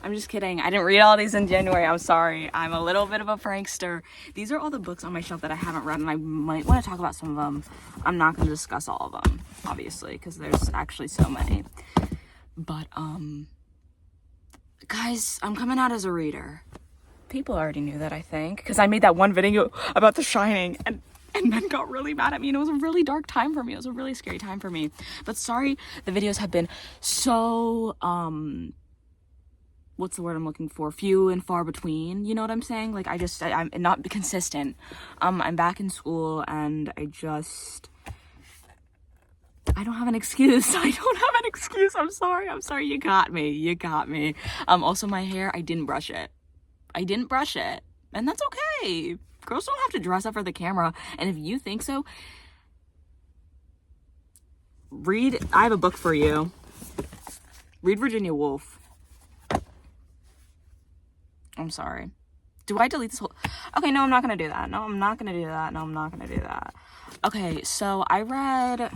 I'm just kidding. I didn't read all these in January. I'm sorry. I'm a little bit of a prankster. These are all the books on my shelf that I haven't read, and I might want to talk about some of them. I'm not going to discuss all of them, obviously, because there's actually so many. But, guys, I'm coming out as a reader. People already knew that, I think, because I made that one video about The Shining, and men got really mad at me, and it was a really dark time for me. It was a really scary time for me. But sorry, the videos have been so, what's the word I'm looking for? Few and far between, you know what I'm saying? Like, I'm not consistent. I'm back in school, and I don't have an excuse. I don't have an excuse. I'm sorry. You got me. Also my hair, I didn't brush it. And that's okay. Girls don't have to dress up for the camera. And if you think so, I have a book for you. Read Virginia Woolf. I'm sorry. Do I delete this whole... Okay, no, I'm not going to do that. Okay, so I read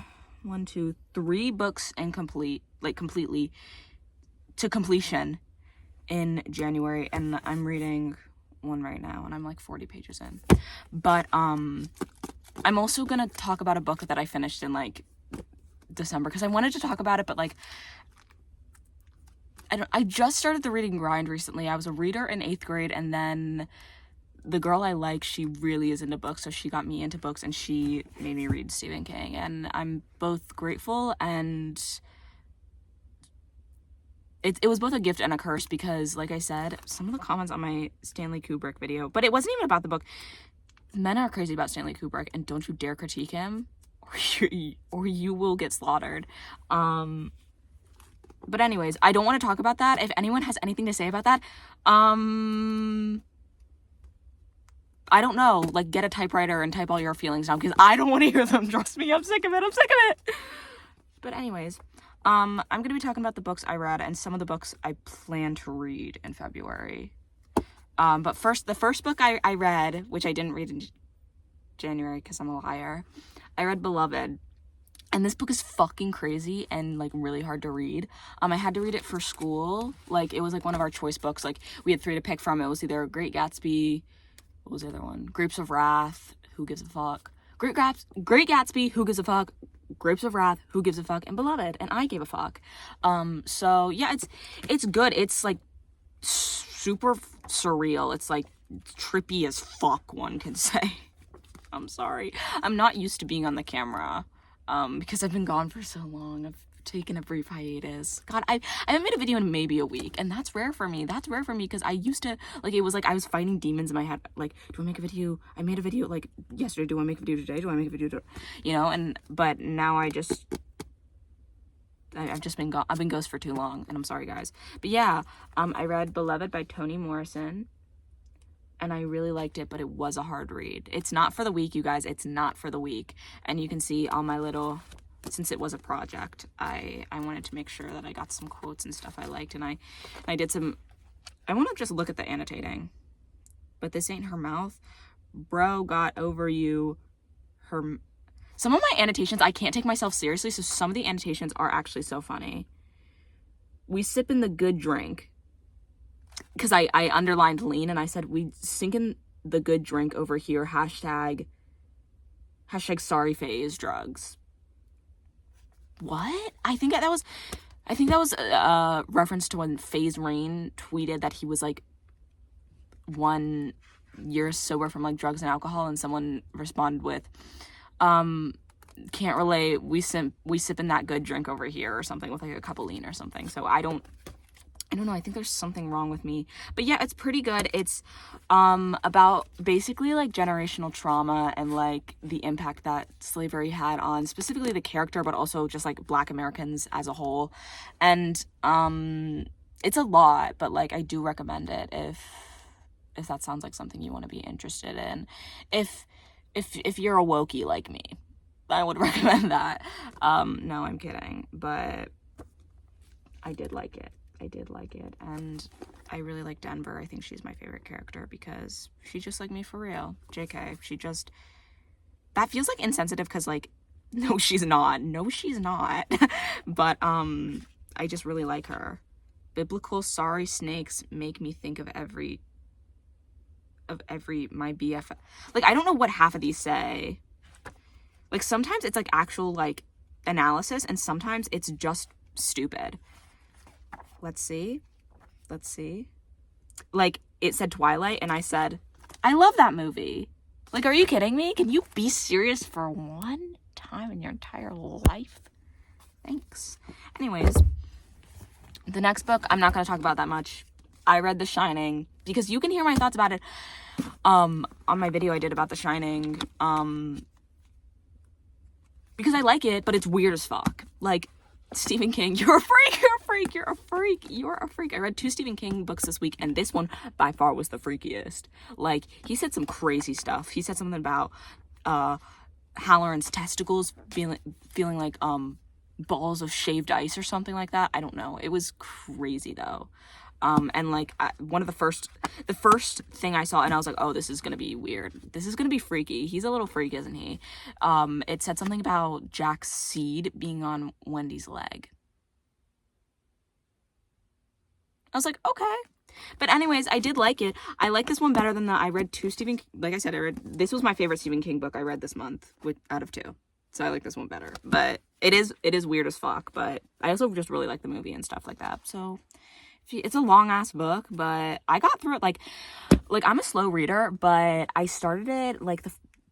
3 books completely to completion in January, and I'm reading one right now, and I'm like 40 pages in. But I'm also going to talk about a book that I finished in like December, because I wanted to talk about it, but like I just started the reading grind recently. I was a reader in 8th grade, and then the girl I like, she really is into books, so she got me into books, and she made me read Stephen King, and I'm both grateful, and it was both a gift and a curse, because like I said, some of the comments on my Stanley Kubrick video, but it wasn't even about the book. Men are crazy about Stanley Kubrick, and don't you dare critique him, or you will get slaughtered. But anyways, I don't want to talk about that. If anyone has anything to say about that, I don't know, like, get a typewriter and type all your feelings down, because I don't want to hear them. Trust me, I'm sick of it. But anyways, I'm going to be talking about the books I read and some of the books I plan to read in February. But first, the first book I read, which I didn't read in January because I'm a liar, I read Beloved. And this book is fucking crazy and, like, really hard to read. I had to read it for school. Like, it was, like, one of our choice books. Like, we had 3 to pick from. It was either Great Gatsby, what was the other one? Grapes of Wrath, Who Gives a Fuck? Great Gatsby, Who Gives a Fuck? Grapes of Wrath, Who Gives a Fuck? And Beloved, and I Gave a Fuck. So, yeah, it's good. It's, like, super surreal. It's, like, trippy as fuck, one can say. I'm sorry. I'm not used to being on the camera. Because I've been gone for so long. I've taken a brief hiatus. God, I haven't made a video in maybe a week, and that's rare for me. Because I used to, like, it was like I was fighting demons in my head. Like, do I make a video? I made a video, like, yesterday. Do I make a video today? Do I make a video today? You know, but now I've just been gone. I've been ghost for too long, and I'm sorry, guys. But yeah, I read Beloved by Toni Morrison, and I really liked it, but it was a hard read. It's not for the weak, you guys. It's not for the weak. And you can see all my little, since it was a project, I wanted to make sure that I got some quotes and stuff I liked, and I did some, I want to just look at the annotating. But this ain't her mouth. Bro got over you. Some of my annotations, I can't take myself seriously, so some of the annotations are actually so funny. We sippin' the good drink. Because I underlined lean, and I said, we sinking the good drink over here, hashtag sorry phase drugs. What? I think that was a reference to when FaZe Rain tweeted that he was, like, 1 year sober from, like, drugs and alcohol, and someone responded with, can't relate, we sipping that good drink over here, or something, with, like, a cup of lean or something. So I don't know, I think there's something wrong with me. But yeah, it's pretty good. It's about basically, like, generational trauma and, like, the impact that slavery had on specifically the character, but also just, like, Black Americans as a whole. And it's a lot, but, like, I do recommend it if that sounds like something you want to be interested in. If you're a wokey like me, I would recommend that. No, I'm kidding, but I did like it. And I really like Denver. I think she's my favorite character because she's just like me for real. JK, that feels, like, insensitive because, like, no, she's not. But, I just really like her. biblical sorry snakes make me think of every my BF. Like, I don't know what half of these say. Like, sometimes it's like actual like analysis, and sometimes it's just stupid. Let's see. Like, it said Twilight, and I said, I love that movie. Like, are you kidding me? Can you be serious for one time in your entire life? Thanks. Anyways, the next book, I'm not going to talk about that much. I read The Shining, because you can hear my thoughts about it on my video I did about The Shining, because I like it, but it's weird as fuck. Like, Stephen King, you're a freak. I read 2 Stephen King books this week, and this one by far was the freakiest. Like, he said some crazy stuff. He said something about Halloran's testicles feeling like balls of shaved ice or something like that. I don't know. It was crazy though. And like one of the first thing I saw, and I was like, oh, this is gonna be weird. This is gonna be freaky. He's a little freak, isn't he? It said something about Jack's seed being on Wendy's leg. I was like, okay. But anyways, I did like it. I like this one better than I read 2 Stephen, like I said, this was my favorite Stephen King book I read this month out of 2. So I like this one better. But it is weird as fuck, but I also just really like the movie and stuff like that. So it's a long ass book, but I got through it like I'm a slow reader, but I started it like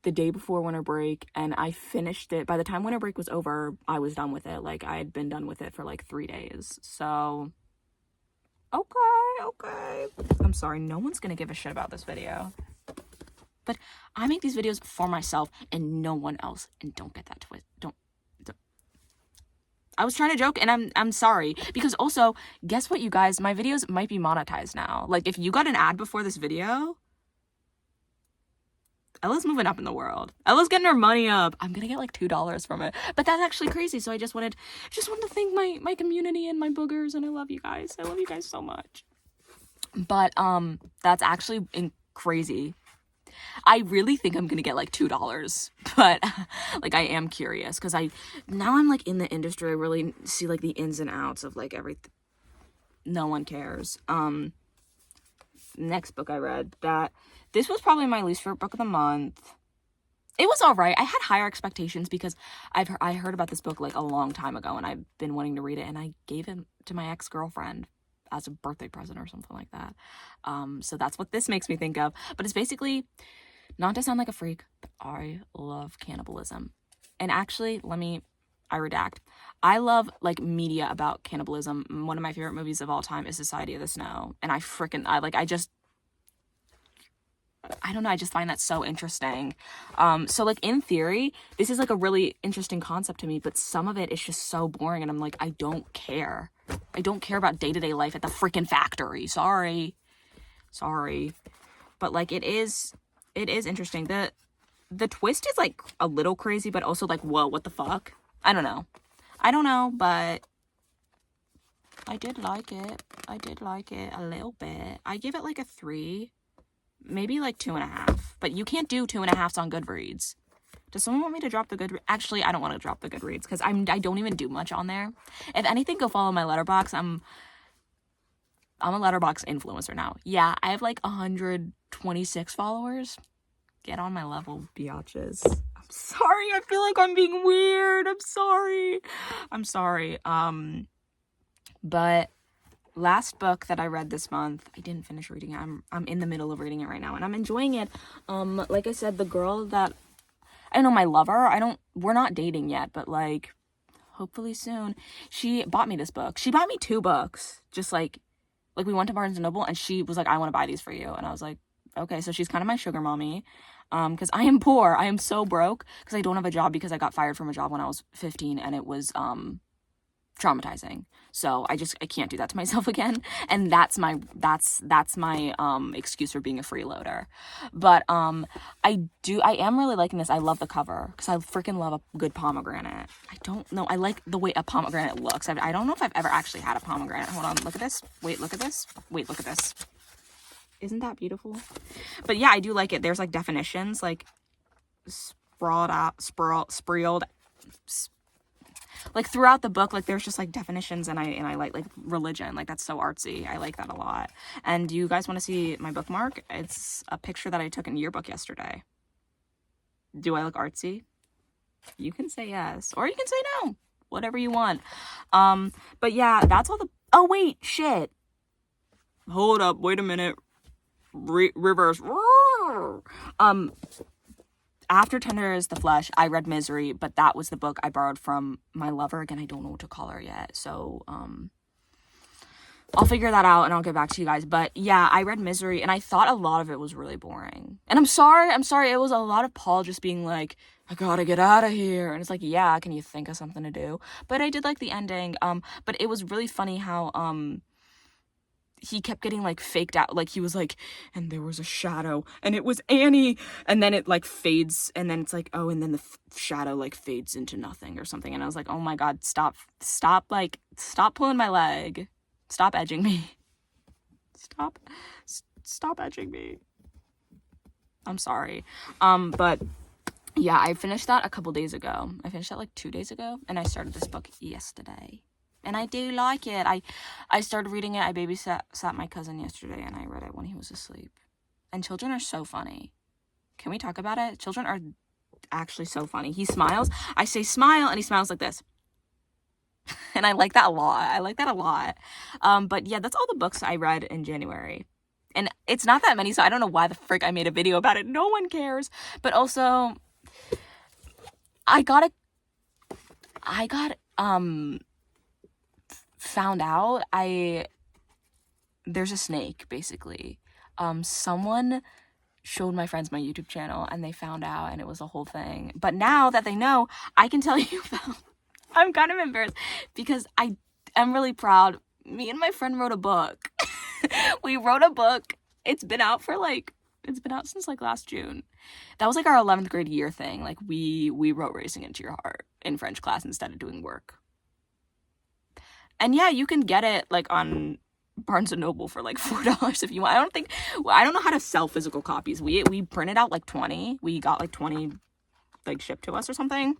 the day before winter break, and I finished it. By the time winter break was over, I was done with it. Like, I had been done with it for like 3 days. So okay. I'm sorry, no one's gonna give a shit about this video. But I make these videos for myself and no one else, and don't get that twist. Don't. I was trying to joke, and I'm sorry, because also, guess what, you guys, my videos might be monetized now. Like, if you got an ad before this video, Ella's moving up in the world. Ella's getting her money up. I'm gonna get like $2 from it, but that's actually crazy. So I just wanted to thank my community and my boogers, and I love you guys. I love you guys so much. But that's actually crazy. I really think I'm gonna get like $2, but like, I am curious, because now I'm like in the industry. I really see like the ins and outs of like everything. No one cares. Next book I read, this was probably my least favorite book of the month. It was all right. I had higher expectations because I heard about this book like a long time ago, and I've been wanting to read it, and I gave it to my ex-girlfriend as a birthday present or something like that. So that's what this makes me think of. But it's basically, not to sound like a freak, but I love cannibalism. And actually, I redact. I love like media about cannibalism. One of my favorite movies of all time is Society of the Snow. And I don't know, I just find that so interesting. So like, in theory, this is like a really interesting concept to me, but some of it is just so boring, and I'm like, I don't care. I don't care about day-to-day life at the freaking factory. Sorry. But like, it is interesting. The twist is like a little crazy, but also like, whoa, what the fuck? I don't know, but I did like it a little bit. I give it like a 3, maybe like 2.5, but you can't do 2.5s on Goodreads. Does someone want me to drop the Goodreads? Actually, I don't want to drop the Goodreads, because I don't even do much on there. If anything, go follow my Letterboxd. I'm a Letterboxd influencer now. Yeah, I have like 126 followers. Get on my level, biatches. I'm sorry, I feel like I'm being weird. I'm sorry. But last book that I read this month, I didn't finish reading it. I'm in the middle of reading it right now, and I'm enjoying it. Like I said, the girl that I know, my lover, we're not dating yet, but like, hopefully soon. She bought me this book. She bought me 2 books. Just like we went to Barnes & Noble, and she was like, I want to buy these for you. And I was like, okay. So she's kind of my sugar mommy. Because I am poor. I am so broke because I don't have a job, because I got fired from a job when I was 15, and it was traumatizing. So I can't do that to myself again. And that's my excuse for being a freeloader. But I am really liking this. I love the cover, because I freaking love a good pomegranate. I don't know, I like the way a pomegranate looks. I don't know if I've ever actually had a pomegranate. Hold on, look at this. Wait, look at this. Wait, look at this. Isn't that beautiful? But yeah, I do like it. There's like definitions, like spread out. like throughout the book, like there's just like definitions, and I like religion, like that's so artsy. I like that a lot. And do you guys want to see my bookmark? It's a picture that I took in yearbook yesterday. Do I look artsy? You can say yes, or you can say no, whatever you want. But yeah, that's all the, oh wait, shit. Hold up, wait a minute. Reverse. After Tender is the Flesh, I read Misery, but that was the book I borrowed from my lover. Again, I don't know what to call her yet, so I'll figure that out and I'll get back to you guys. But yeah, I read Misery and I thought a lot of it was really boring. And I'm sorry, it was a lot of Paul just being like, I gotta get out of here. And it's like, yeah, can you think of something to do? But I did like the ending. But it was really funny how he kept getting like faked out, like he was like, and there was a shadow and it was Annie, and then it like fades, and then it's like, oh, and then the shadow like fades into nothing or something. And I was like, oh my god, stop pulling my leg, stop edging me, stop edging me. I'm sorry. But yeah, I finished that a couple days ago. I finished that like 2 days ago, and I started this book yesterday. And I do like it. I started reading it. I babysat my cousin yesterday, and I read it when he was asleep. And children are so funny. Can we talk about it? Children are actually so funny. He smiles. I say smile, and he smiles like this. And I like that a lot. But yeah, that's all the books I read in January. And it's not that many, so I don't know why the frick I made a video about it. No one cares. But also, I got found out there's a snake, basically. Someone showed my friends my YouTube channel, and they found out, and it was a whole thing. But now that they know, I can tell you about, I'm kind of embarrassed because I am really proud. Me and my friend wrote a book. We wrote a book. It's been out since like last June. That was like our 11th grade year thing. Like we wrote Racing Into Your Heart in French class instead of doing work. And yeah, you can get it like on Barnes & Noble for like $4 if you want. I don't know how to sell physical copies. We printed out like 20. We got like 20 like shipped to us or something.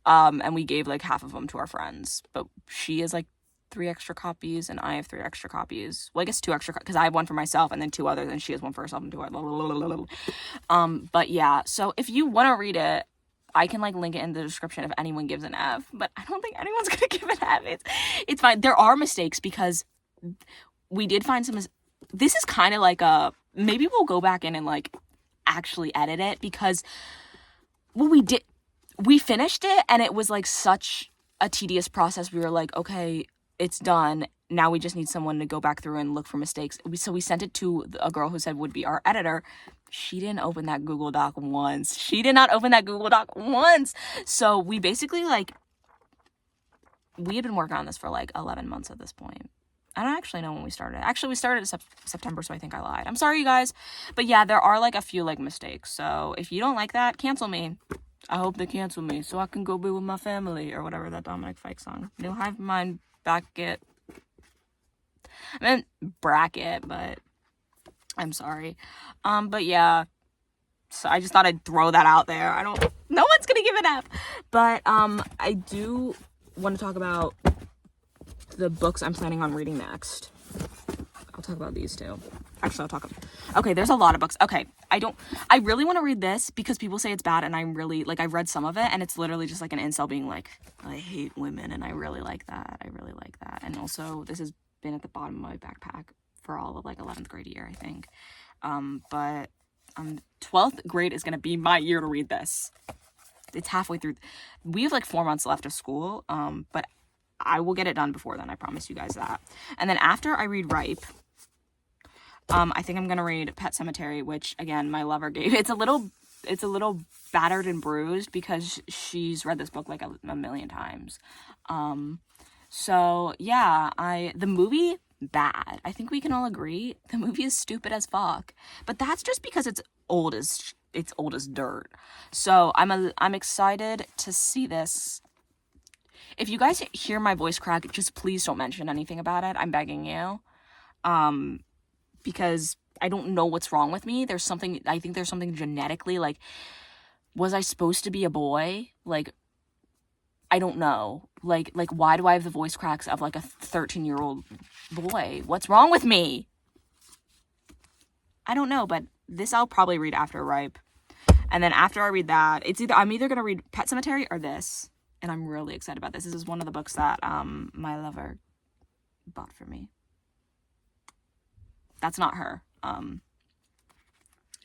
And we gave like half of them to our friends. But she has like 3 extra copies and I have 3 extra copies. Well, I guess 2 extra because I have one for myself and then 2 others, and she has one for herself and 2 others. But yeah, so if you want to read it, I can like link it in the description if anyone gives an F, but I don't think anyone's gonna give an F. It's fine. There are mistakes because we did find some. This is kind of like maybe we'll go back in and like actually edit it, because we finished it and it was like such a tedious process. We were like, okay, it's done. Now we just need someone to go back through and look for mistakes. So we sent it to a girl who said would be our editor. She didn't open that Google Doc once. She did not open that Google Doc once. So we basically we had been working on this for like 11 months at this point. I don't actually know when we started. Actually, we started in September, so I think I lied. I'm sorry, you guys. But yeah, there are like a few like mistakes. So if you don't like that, cancel me. I hope they cancel me so I can go be with my family, or whatever that Dominic Fike song. New Hive Mind Bracket. I meant bracket, but I'm sorry. But yeah, so I just thought I'd throw that out there. No one's gonna give it up. But I do want to talk about the books I'm planning on reading next. I'll talk about these two. Actually, okay, there's a lot of books. Okay, I really want to read this because people say it's bad, and I'm really, like, I've read some of it, and it's literally just like an incel being like, I hate women, and I really like that. And also, this has been at the bottom of my backpack for all of like 11th grade year, I think. But 12th grade is gonna be my year to read this. It's halfway through. We have like 4 months left of school, but I will get it done before then. I promise you guys that. And then after I read Ripe, I think I'm gonna read Pet Sematary, which again my lover gave. It's a little battered and bruised because she's read this book like a million times. So yeah, the movie, bad. I think we can all agree the movie is stupid as fuck. But that's just because it's old as dirt. So I'm excited to see this. If you guys hear my voice crack, just please don't mention anything about it. I'm begging you. Because I don't know what's wrong with me. I think there's something genetically, like, was I supposed to be a boy? Like, I don't know. Like why do I have the voice cracks of like a 13-year-old boy? What's wrong with me? I don't know, but this I'll probably read after Ripe. And then after I read that, I'm either gonna read Pet Sematary or this. And I'm really excited about this. This is one of the books that my lover bought for me. That's not her.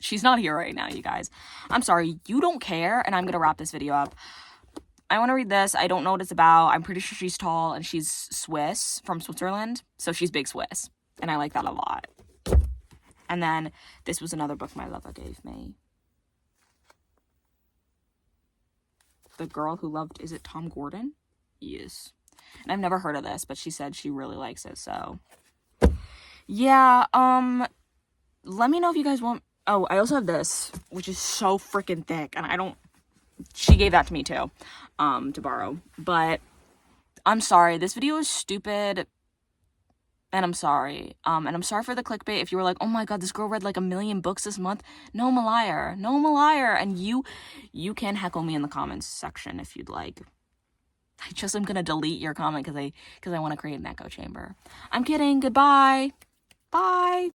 She's not here right now, you guys. I'm sorry, you don't care, and I'm gonna wrap this video up. I want to read this. I don't know what it's about. I'm pretty sure she's tall, and she's Swiss, from Switzerland, so she's big Swiss, and I like that a lot. And then this was another book my lover gave me. The Girl Who Loved, is it Tom Gordon? Yes. And I've never heard of this, but she said she really likes it, so. Yeah, let me know if you guys want. Oh, I also have this, which is so freaking thick, and she gave that to me too, to borrow. But I'm sorry, this video is stupid, and I'm sorry. And I'm sorry for the clickbait. If you were like, oh my god, this girl read like 1 million books this month. No, I'm a liar. No, I'm a liar. And you can heckle me in the comments section if you'd like. I just am gonna delete your comment because I want to create an echo chamber. I'm kidding. Goodbye. Bye.